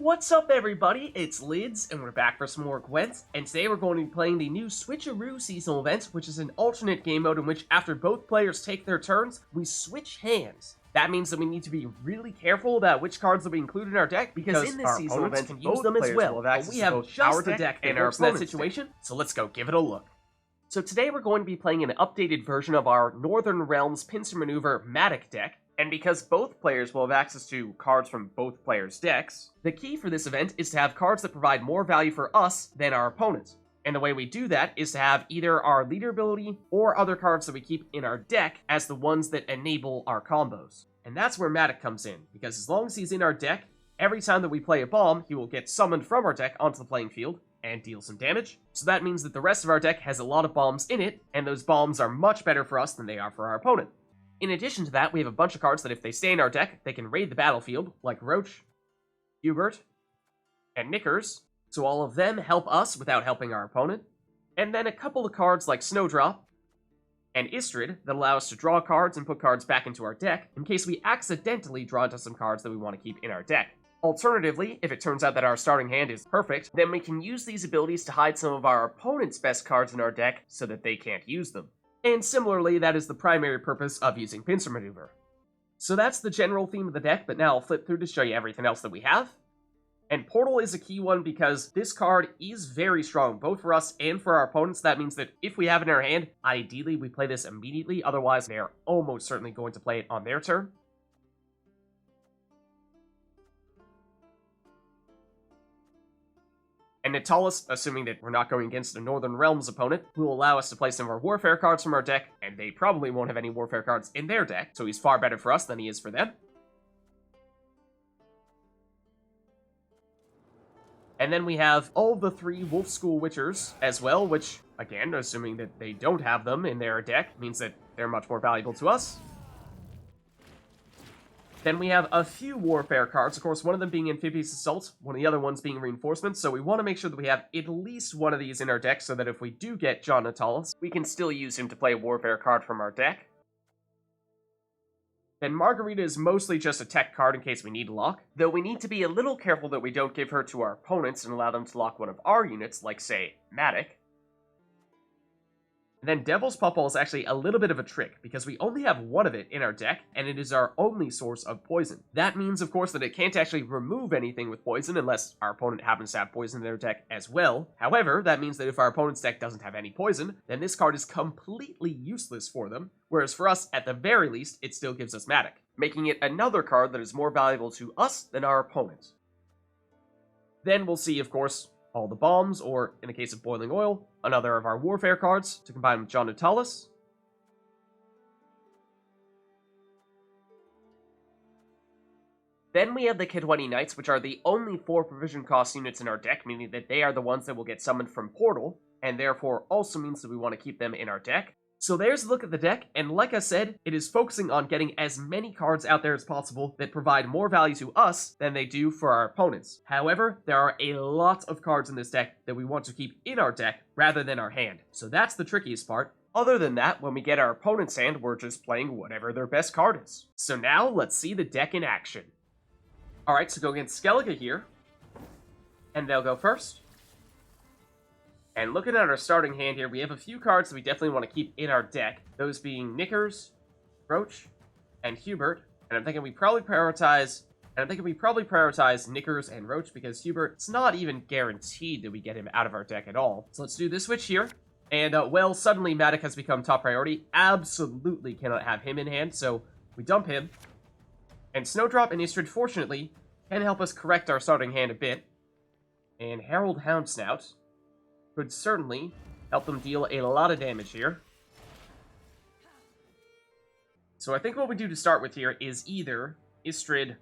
What's up everybody, it's Lids, and we're back for some more Gwent, and today we're going to be playing the new Switcheroo seasonal event, which is an alternate game mode in which after both players take their turns, we switch hands. That means that we need to be really careful about which cards that we include in our deck, because in this seasonal event can use them as well, but we have just the deck and our that situation, so let's go give it a look. So today we're going to be playing an updated version of our Northern Realms Pincer Maneuver Madoc deck, and because both players will have access to cards from both players' decks, the key for this event is to have cards that provide more value for us than our opponents. And the way we do that is to have either our leader ability or other cards that we keep in our deck as the ones that enable our combos. And that's where Madoc comes in, because as long as he's in our deck, every time that we play a bomb, he will get summoned from our deck onto the playing field and deal some damage. So that means that the rest of our deck has a lot of bombs in it, and those bombs are much better for us than they are for our opponent. In addition to that, we have a bunch of cards that if they stay in our deck, they can raid the battlefield, like Roach, Hubert, and Knickers, so all of them help us without helping our opponent. And then a couple of cards like Snowdrop and Istredd that allow us to draw cards and put cards back into our deck in case we accidentally draw into some cards that we want to keep in our deck. Alternatively, if it turns out that our starting hand is perfect, then we can use these abilities to hide some of our opponent's best cards in our deck so that they can't use them. And similarly, that is the primary purpose of using Pincer Maneuver. So that's the general theme of the deck, but now I'll flip through to show you everything else that we have. And Portal is a key one because this card is very strong, both for us and for our opponents. That means that if we have it in our hand, ideally we play this immediately, otherwise they're almost certainly going to play it on their turn. And Natalis, assuming that we're not going against a Northern Realms opponent, will allow us to play some of our Warfare cards from our deck, and they probably won't have any Warfare cards in their deck, so he's far better for us than he is for them. And then we have all the 3 Wolf School Witchers as well, which, again, assuming that they don't have them in their deck, means that they're much more valuable to us. Then we have a few Warfare cards, of course, one of them being Amphibious Assault, one of the other ones being Reinforcements, so we want to make sure that we have at least one of these in our deck so that if we do get John Natalis, we can still use him to play a Warfare card from our deck. Then Margarita is mostly just a tech card in case we need a lock, though we need to be a little careful that we don't give her to our opponents and allow them to lock one of our units, like, say, Madoc. And then Devil's Puffball is actually a little bit of a trick, because we only have one of it in our deck, and it is our only source of poison. That means, of course, that it can't actually remove anything with poison unless our opponent happens to have poison in their deck as well. However, that means that if our opponent's deck doesn't have any poison, then this card is completely useless for them, whereas for us, at the very least, it still gives us Madoc, making it another card that is more valuable to us than our opponent. Then we'll see, of course, all the bombs, or, in the case of Boiling Oil, another of our Warfare cards to combine with John Natalis. Then we have the Kaedweni Knights, which are the only 4 provision cost units in our deck, meaning that they are the ones that will get summoned from Portal, and therefore also means that we want to keep them in our deck. So there's a look at the deck, and like I said, it is focusing on getting as many cards out there as possible that provide more value to us than they do for our opponents. However, there are a lot of cards in this deck that we want to keep in our deck rather than our hand. So that's the trickiest part. Other than that, when we get our opponent's hand, we're just playing whatever their best card is. So now, let's see the deck in action. Alright, so go against Skellige here, and they'll go first. And looking at our starting hand here, we have a few cards that we definitely want to keep in our deck. Those being Knickers, Roach, and Hubert. And I'm thinking we probably prioritize Knickers and Roach because Hubert, it's not even guaranteed that we get him out of our deck at all. So let's do this switch here. And, well, suddenly Madoc has become top priority. Absolutely cannot have him in hand, so we dump him. And Snowdrop and Istredd, fortunately, can help us correct our starting hand a bit. And Herald Houndsnout could certainly help them deal a lot of damage here. So I think what we do to start with here is either Istredd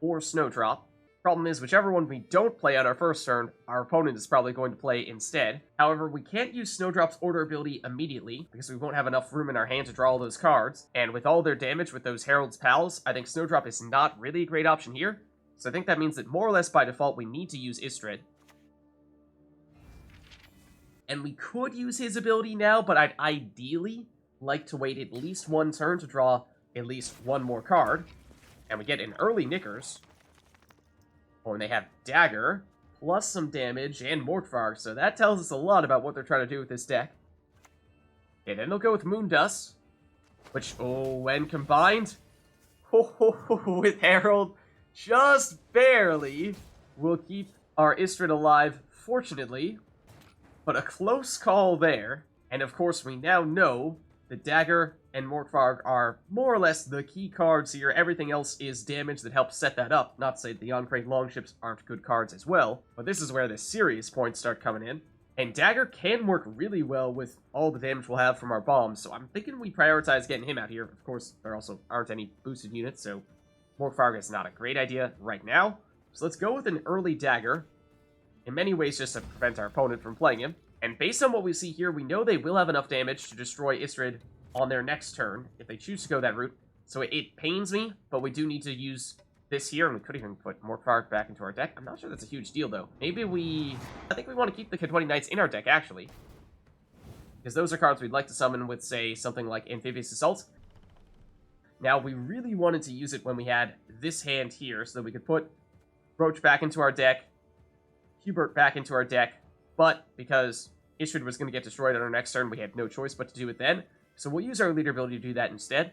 or Snowdrop. Problem is, whichever one we don't play on our first turn, our opponent is probably going to play instead. However, we can't use Snowdrop's order ability immediately, because we won't have enough room in our hand to draw all those cards. And with all their damage with those Herald's Pals, I think Snowdrop is not really a great option here. So I think that means that more or less by default, we need to use Istredd. And we could use his ability now, but I'd ideally like to wait at least one turn to draw at least one more card. And we get an early Knickers. Oh, and they have Dagger, plus some damage, and Mortvarg, so that tells us a lot about what they're trying to do with this deck. Okay, then they'll go with Moondust, which, oh, when combined with Herald, just barely will keep our Istredd alive, fortunately, but a close call there. And of course, we now know that Dagger and Mortvarg are more or less the key cards here. Everything else is damage that helps set that up. Not to say the on-crate Longships aren't good cards as well, but this is where the serious points start coming in. And Dagger can work really well with all the damage we'll have from our bombs, so I'm thinking we prioritize getting him out here. Of course, there also aren't any boosted units, so Mortvarg is not a great idea right now. So let's go with an early Dagger, in many ways just to prevent our opponent from playing him. And based on what we see here, we know they will have enough damage to destroy Istredd on their next turn, if they choose to go that route. So it pains me, but we do need to use this here, and we could even put Mortvarg back into our deck. I'm not sure that's a huge deal, though. Maybe I think we want to keep the Kaedweni Knights in our deck, actually. Because those are cards we'd like to summon with, say, something like Amphibious Assault. Now, we really wanted to use it when we had this hand here, so that we could put Roach back into our deck, Hubert back into our deck, but because Istredd was going to get destroyed on our next turn, we had no choice but to do it then. So we'll use our leader ability to do that instead.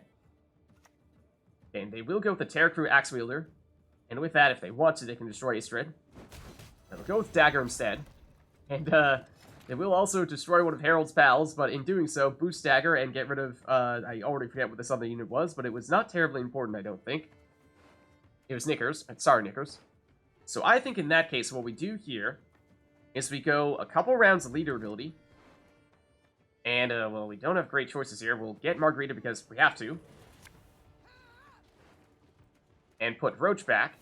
And they will go with the Terror Crew Axe Wielder. And with that, if they want to, they can destroy Istredd. They'll go with Dagger instead. And they will also destroy one of Herald's pals, but in doing so, boost Dagger and get rid of, I already forget what this other unit was, but it was not terribly important, I don't think. It was Knickers. Sorry, Knickers. So I think in that case, what we do here is we go a couple rounds of leader ability. And, well, we don't have great choices here. We'll get Margarita because we have to. And put Roach back.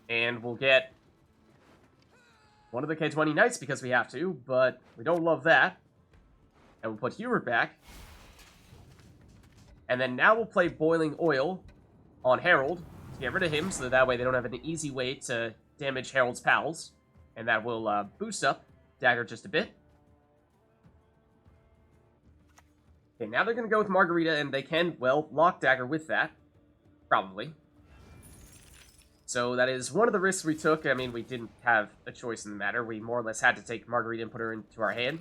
And we'll get one of the Kaedweni Knights because we have to, but we don't love that. And we'll put Hubert back. And then now we'll play Boiling Oil on Herald to get rid of him, so that way they don't have an easy way to damage Herald's pals. And that will boost up Dagger just a bit. Okay, now they're going to go with Margarita, and they can, well, lock Dagger with that. Probably. So that is one of the risks we took. I mean, we didn't have a choice in the matter. We more or less had to take Margarita and put her into our hand.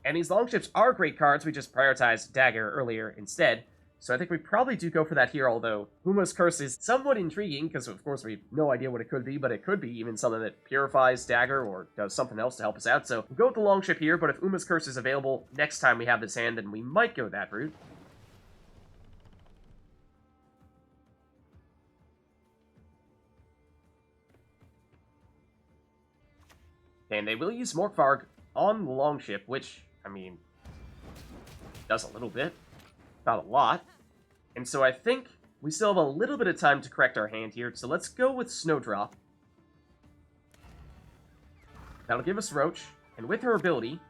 And these Longships are great cards. We just prioritized Dagger earlier instead. So I think we probably do go for that here, although Uma's Curse is somewhat intriguing, because of course we have no idea what it could be, but it could be even something that purifies Dagger or does something else to help us out. So we'll go with the Longship here, but if Uma's Curse is available next time we have this hand, then we might go that route. And they will use Mortvarg on the Longship, which, I mean, does a little bit. Not a lot. And so I think we still have a little bit of time to correct our hand here. So let's go with Snowdrop. That'll give us Roach. And with her ability...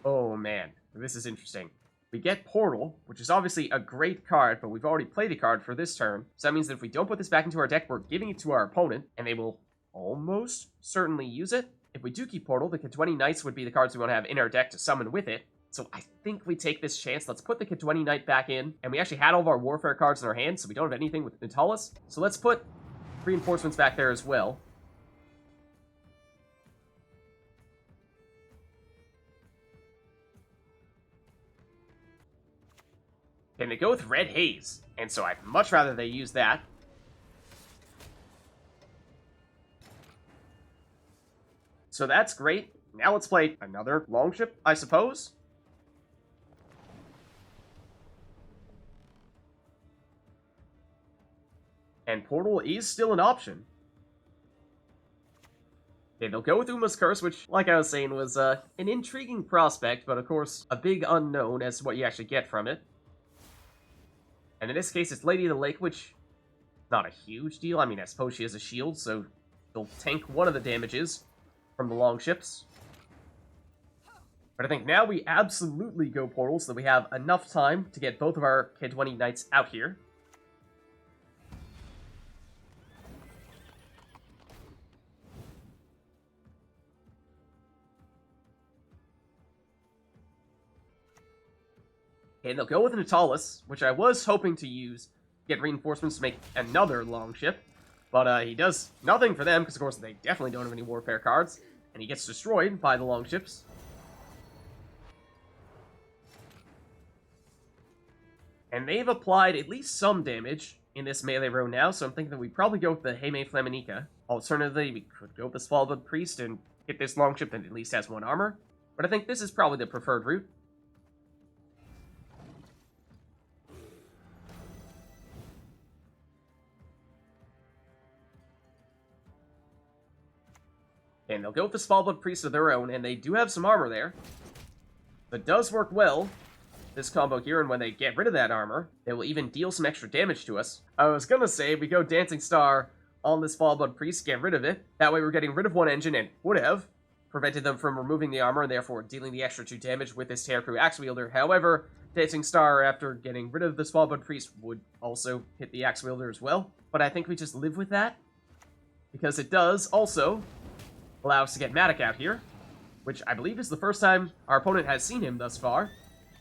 Oh, man. This is interesting. We get Portal, which is obviously a great card, but we've already played a card for this turn. So that means that if we don't put this back into our deck, we're giving it to our opponent, and they will almost certainly use it. If we do keep Portal, the Kaedweni Knights would be the cards we want to have in our deck to summon with it. So I think we take this chance. Let's put the Kaedweni Knight back in. And we actually had all of our Warfare cards in our hand, so we don't have anything with Natalis. So let's put Reinforcements back there as well. And they go with Red Haze. And so I'd much rather they use that. So that's great. Now let's play another Longship, I suppose. And Portal is still an option. Okay, they'll go with Uma's Curse, which, like I was saying, was an intriguing prospect, but of course, a big unknown as to what you actually get from it. And in this case, it's Lady of the Lake, which is not a huge deal. I mean, I suppose she has a shield, so she'll tank one of the damages from the Longships. But I think now we absolutely go Portal, so that we have enough time to get both of our Kaedweni Knights out here. And they'll go with Natalis, which I was hoping to use get reinforcements to make another longship. But he does nothing for them, because of course they definitely don't have any warfare cards. And he gets destroyed by the longships. And they've applied at least some damage in this melee row now, so I'm thinking that we probably go with the Heme Flaminica. Alternatively, we could go with the Svalbard Priest and hit this longship that at least has 1 armor. But I think this is probably the preferred route. And they'll go with the Svalbard Priest of their own, and they do have some armor there. But does work well, this combo here, and when they get rid of that armor, they will even deal some extra damage to us. I was gonna say, we go Dancing Star on this Svalbard Priest, get rid of it. That way we're getting rid of 1 engine, and would have prevented them from removing the armor, and therefore dealing the extra 2 damage with this Terror Crew Axe Wielder. However, Dancing Star, after getting rid of the Svalbard Priest, would also hit the Axe Wielder as well. But I think we just live with that, because it does also allow us to get Madoc out here, which I believe is the first time our opponent has seen him thus far.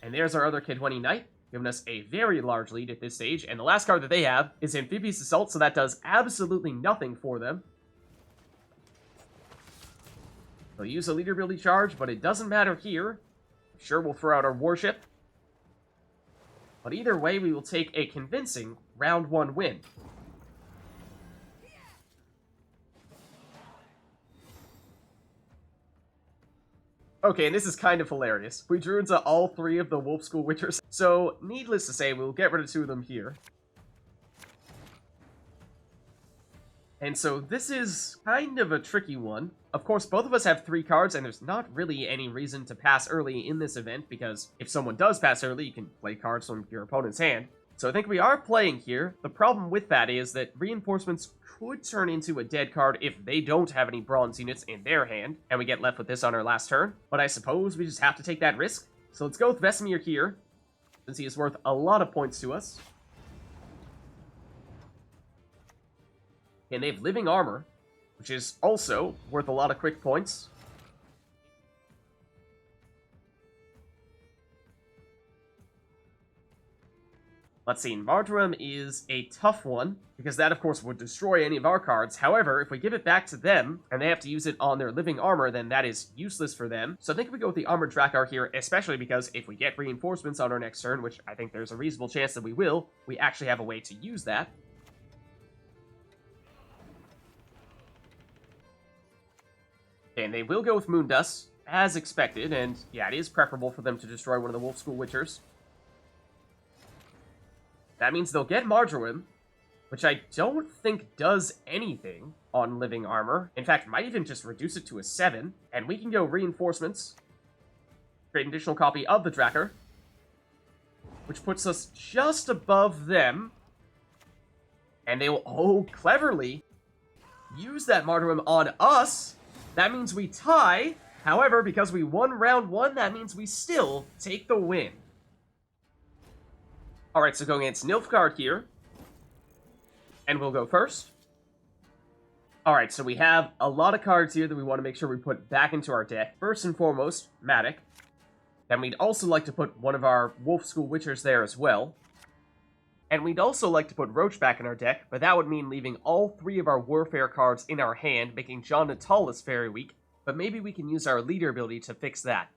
And there's our other Kaedweni Knight, giving us a very large lead at this stage. And the last card that they have is Amphibious Assault, so that does absolutely nothing for them. They'll use a leader ability charge, but it doesn't matter here. Sure, we'll throw out our warship. But either way, we will take a convincing round 1 win. Okay, and this is kind of hilarious. We drew into all 3 of the Wolf School Witchers, so needless to say, we'll get rid of 2 of them here. And so this is kind of a tricky one. Of course, both of us have 3 cards, and there's not really any reason to pass early in this event, because if someone does pass early, you can play cards from your opponent's hand. So I think we are playing here. The problem with that is that reinforcements could turn into a dead card if they don't have any bronze units in their hand, and we get left with this on our last turn. But I suppose we just have to take that risk. So let's go with Vesemir here, since he is worth a lot of points to us. And they have living armor, which is also worth a lot of quick points. Let's see, Marjoram is a tough one, because that, of course, would destroy any of our cards. However, if we give it back to them, and they have to use it on their living armor, then that is useless for them. So I think we go with the Armored Drakkar here, especially because if we get reinforcements on our next turn, which I think there's a reasonable chance that we will, we actually have a way to use that. And they will go with Moondust, as expected, and yeah, it is preferable for them to destroy one of the Wolf School Witchers. That means they'll get Marjoram, which I don't think does anything on living armor. In fact, might even just reduce it to a 7. And we can go reinforcements, create an additional copy of the Drakkar, which puts us just above them. And they will, oh, cleverly use that Marjoram on us. That means we tie. However, because we won round 1, that means we still take the win. Alright, so going against Nilfgaard here. And we'll go first. Alright, so we have a lot of cards here that we want to make sure we put back into our deck. First and foremost, Madoc. Then we'd also like to put one of our Wolf School Witchers there as well. And we'd also like to put Roach back in our deck, but that would mean leaving all 3 of our Warfare cards in our hand, making John Natalis very weak. But maybe we can use our leader ability to fix that.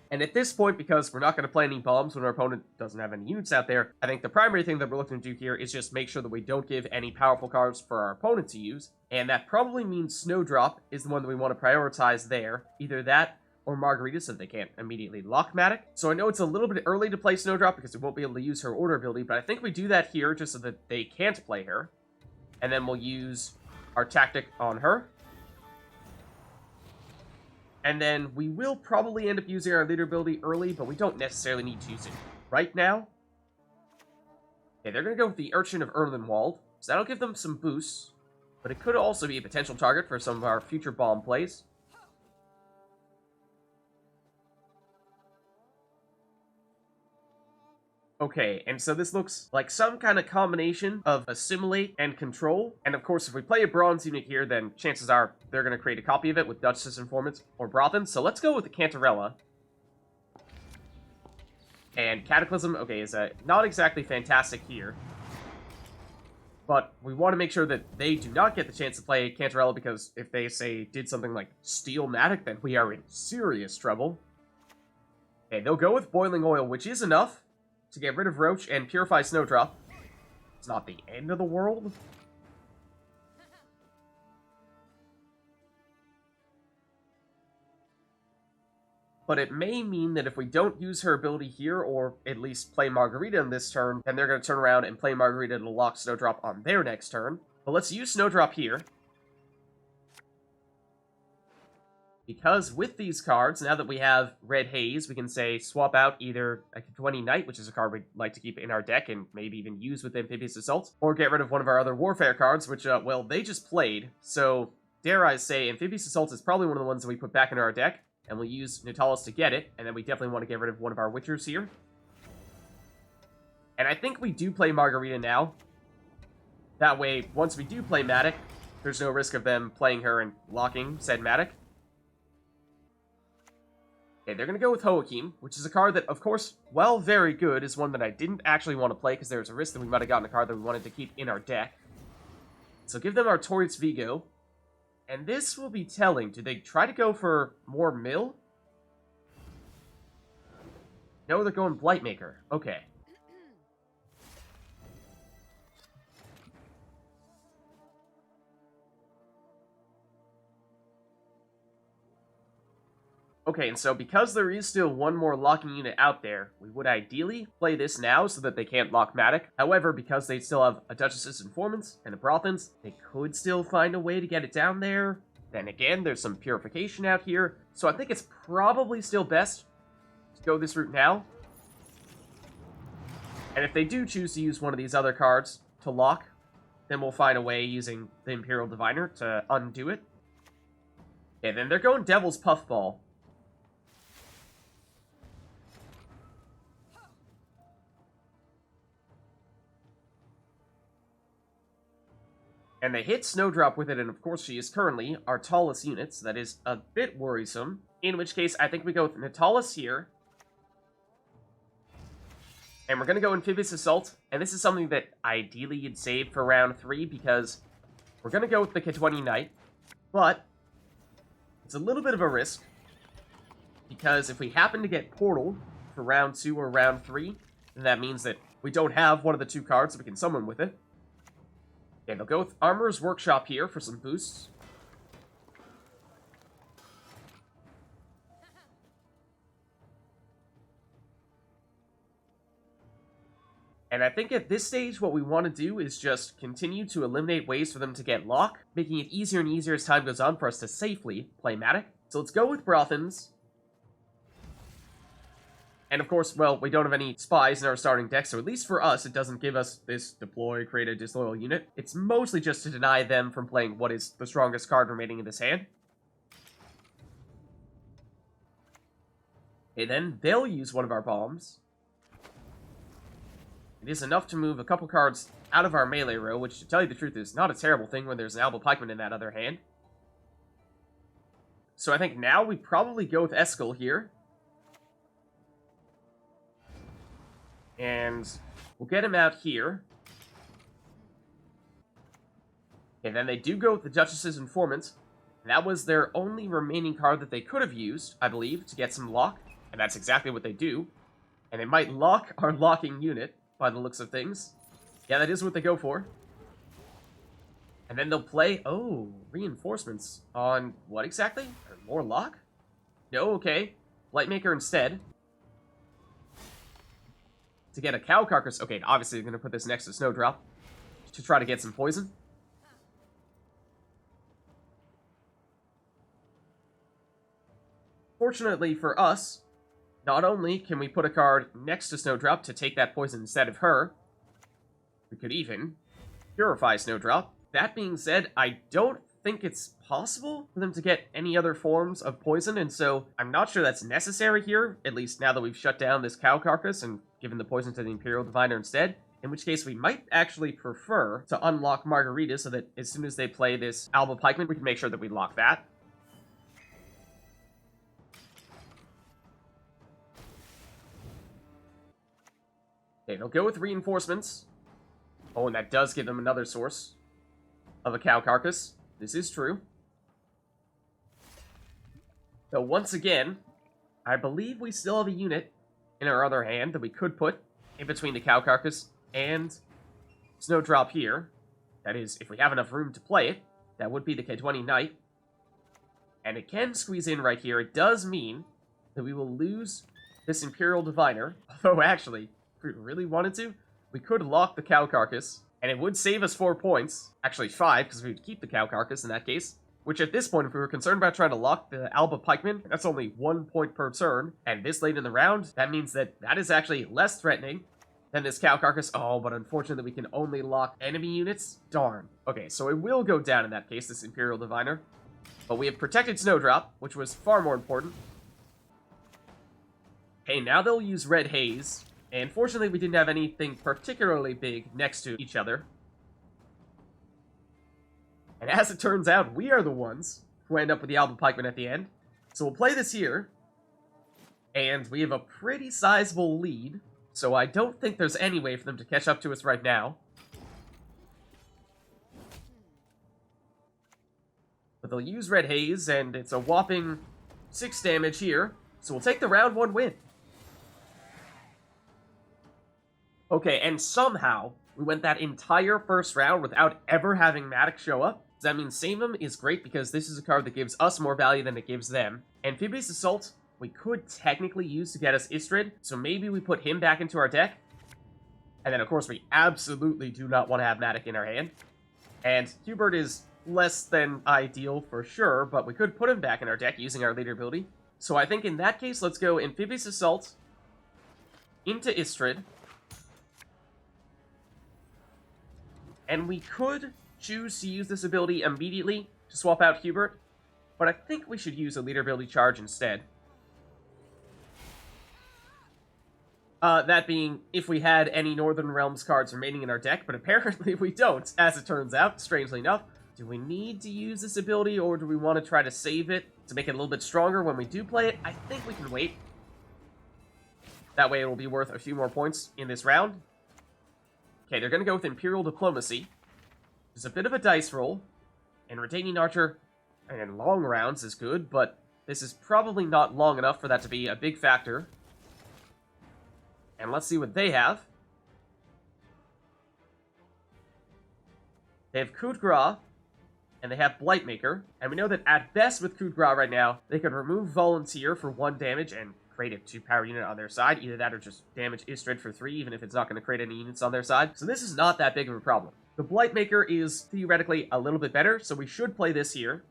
And at this point, because we're not going to play any bombs when our opponent doesn't have any units out there, I think the primary thing that we're looking to do here is just make sure that we don't give any powerful cards for our opponent to use. And that probably means Snowdrop is the one that we want to prioritize there. Either that or Margarita, so they can't immediately lock Madoc. So I know it's a little bit early to play Snowdrop because we won't be able to use her order ability, but I think we do that here just so that they can't play her. And then we'll use our tactic on her. And then we will probably end up using our leader ability early, but we don't necessarily need to use it right now. Okay, they're going to go with the Urchin of Erlenwald, so that'll give them some boosts, but it could also be a potential target for some of our future bomb plays. Okay, and so this looks like some kind of combination of Assimilate and Control. And of course, if we play a Bronze unit here, then chances are they're going to create a copy of it with Duchess Informants or Brothen. So let's go with the Cantarella. And Cataclysm, okay, is not exactly fantastic here. But we want to make sure that they do not get the chance to play Cantarella, because if they, say, did something like steal Madoc, then we are in serious trouble. Okay, they'll go with Boiling Oil, which is enough to get rid of Roach and purify Snowdrop. It's not the end of the world. But it may mean that if we don't use her ability here, or at least play Margarita in this turn, then they're going to turn around and play Margarita to lock Snowdrop on their next turn. But let's use Snowdrop here. Because with these cards, now that we have Red Haze, we can say swap out either a Kaedweni Knight, which is a card we'd like to keep in our deck and maybe even use with Amphibious Assault, or get rid of one of our other Warfare cards, which, well, they just played. So, dare I say, Amphibious Assault is probably one of the ones that we put back into our deck. And we'll use Natalis to get it, and then we definitely want to get rid of one of our Witchers here. And I think we do play Margarita now. That way, once we do play Madoc, there's no risk of them playing her and locking said Madoc. Okay, they're going to go with Hoakim, which is a card that, of course, while very good, is one that I didn't actually want to play, because there's a risk that we might have gotten a card that we wanted to keep in our deck. So give them Artorias Vigo. And this will be telling. Do they try to go for more mill? No, they're going Blightmaker. Okay. Okay, and so because there is still one more locking unit out there, we would ideally play this now so that they can't lock Madoc. However, because they still have a Duchess's Informants and a Brothans, they could still find a way to get it down there. Then again, there's some Purification out here, so I think it's probably still best to go this route now. And if they do choose to use one of these other cards to lock, then we'll find a way using the Imperial Diviner to undo it. Okay, then they're going Devil's Puffball. And they hit Snowdrop with it, and of course she is currently our tallest unit, so that is a bit worrisome. In which case, I think we go with Natalis here. And we're going to go Amphibious Assault, and this is something that ideally you'd save for round 3, because we're going to go with the Kaedweni Knight, but it's a little bit of a risk, because if we happen to get Portal for round 2 or round 3, then that means that we don't have one of the 2 cards that we can summon with it. Okay, they'll go with Armorer's Workshop here for some boosts. And I think at this stage, what we want to do is just continue to eliminate ways for them to get lock, making it easier and easier as time goes on for us to safely play Madoc. So let's go with Brothans. And of course, well, we don't have any spies in our starting deck, so at least for us, it doesn't give us this deploy, create a disloyal unit. It's mostly just to deny them from playing what is the strongest card remaining in this hand. Okay, then they'll use one of our bombs. It is enough to move a couple cards out of our melee row, which, to tell you the truth, is not a terrible thing when there's an Alba Pikeman in that other hand. So I think now we probably go with Eskel here. And we'll get him out here. And then they do go with the Duchess's Informant. That was their only remaining card that they could have used, I believe, to get some lock. And that's exactly what they do. And they might lock our locking unit, by the looks of things. Yeah, that is what they go for. And then they'll play, oh, reinforcements on what exactly? More lock? No, okay. Blightmaker instead. To get a cow carcass. Okay, obviously they're going to put this next to Snowdrop to try to get some poison. Fortunately for us, not only can we put a card next to Snowdrop to take that poison instead of her, we could even purify Snowdrop. That being said, I don't think it's possible for them to get any other forms of poison, and so I'm not sure that's necessary here, at least now that we've shut down this cow carcass and given the poison to the Imperial Diviner instead, in which case we might actually prefer to unlock Margarita so that as soon as they play this Alba Pikeman, we can make sure that we lock that. Okay, they'll go with reinforcements. Oh, and that does give them another source of a cow carcass. This is true. Though, once again, I believe we still have a unit in our other hand that we could put in between the cow carcass and Snowdrop here. That is, if we have enough room to play it, that would be the Kaedweni Knight. And it can squeeze in right here. It does mean that we will lose this Imperial Diviner. Although, actually, if we really wanted to, we could lock the cow carcass, and it would save us 4 points. Actually, 5, because we would keep the cow carcass in that case. Which, at this point, if we were concerned about trying to lock the Alba Pikeman, that's only 1 point per turn. And this late in the round, that means that is actually less threatening than this cow carcass. Oh, but unfortunately, we can only lock enemy units? Darn. Okay, so it will go down in that case, this Imperial Diviner. But we have protected Snowdrop, which was far more important. Okay, now they'll use Red Haze. And fortunately, we didn't have anything particularly big next to each other. And as it turns out, we are the ones who end up with the Alba Pikeman at the end. So we'll play this here. And we have a pretty sizable lead. So I don't think there's any way for them to catch up to us right now. But they'll use Red Haze, and it's a whopping 6 damage here. So we'll take the round 1 win. Okay, and somehow we went that entire first round without ever having Madoc show up. So that means Samun is great because this is a card that gives us more value than it gives them. Amphibious Assault, we could technically use to get us Istredd, so maybe we put him back into our deck. And then, of course, we absolutely do not want to have Madoc in our hand. And Hubert is less than ideal for sure, but we could put him back in our deck using our leader ability. So I think in that case, let's go Amphibious Assault into Istredd. And we could choose to use this ability immediately to swap out Hubert, but I think we should use a leader ability charge instead. That being, if we had any Northern Realms cards remaining in our deck, but apparently we don't, as it turns out, strangely enough. Do we need to use this ability, or do we want to try to save it to make it a little bit stronger when we do play it? I think we can wait. That way it will be worth a few more points in this round. Okay, they're going to go with Imperial Diplomacy. It's a bit of a dice roll, and Retaining Archer in long rounds is good, but this is probably not long enough for that to be a big factor. And let's see what they have. They have Coup de Grace, and they have Blightmaker, and we know that at best with Coup de Grace right now, they could remove Volunteer for 1 damage and create a 2-power unit on their side. Either that or just damage Istredd for 3, even if it's not going to create any units on their side. So this is not that big of a problem. The Blightmaker is theoretically a little bit better, so we should play this here.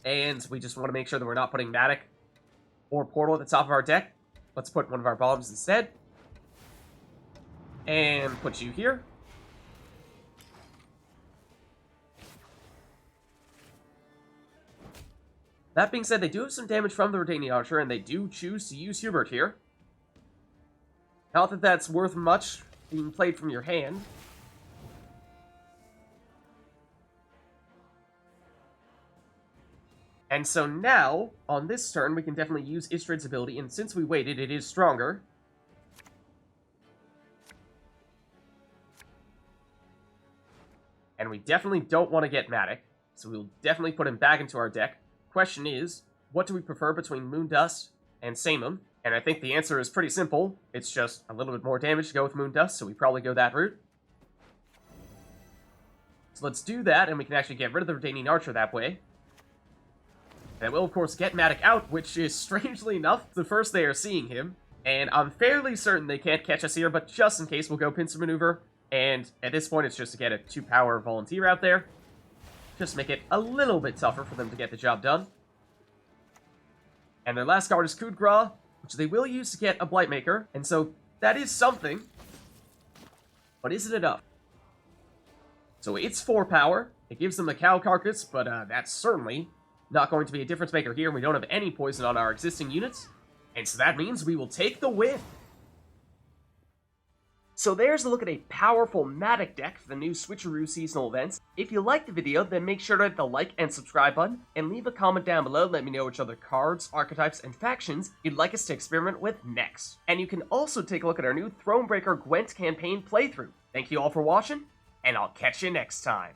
And we just want to make sure that we're not putting Madoc or Portal at the top of our deck. Let's put one of our bombs instead. And put you here. That being said, they do have some damage from the Retaining Archer, and they do choose to use Hubert here. Not that that's worth much being played from your hand. And so now, on this turn, we can definitely use Istredd's ability, and since we waited, it is stronger. And we definitely don't want to get Madoc, so we'll definitely put him back into our deck. Question is, what do we prefer between Moondust and Samun? And I think the answer is pretty simple. It's just a little bit more damage to go with Moondust, so we probably go that route. So let's do that, and we can actually get rid of the Retaining Archer that way. And I will, of course, get Madoc out, which is, strangely enough, the first they are seeing him. And I'm fairly certain they can't catch us here, but just in case, we'll go Pincer Maneuver. And at this point, it's just to get a 2-power Volunteer out there. Just make it a little bit tougher for them to get the job done. And their last card is Coup de Grace, which they will use to get a Blightmaker. And so that is something. But is it enough? So it's 4 power. It gives them the cow carcass, but that's certainly not going to be a difference maker here. We don't have any poison on our existing units. And so that means we will take the win. So there's a look at a powerful Madoc deck for the new Switcheroo seasonal events. If you liked the video, then make sure to hit the like and subscribe button, and leave a comment down below to let me know which other cards, archetypes, and factions you'd like us to experiment with next. And you can also take a look at our new Thronebreaker Gwent campaign playthrough. Thank you all for watching, and I'll catch you next time.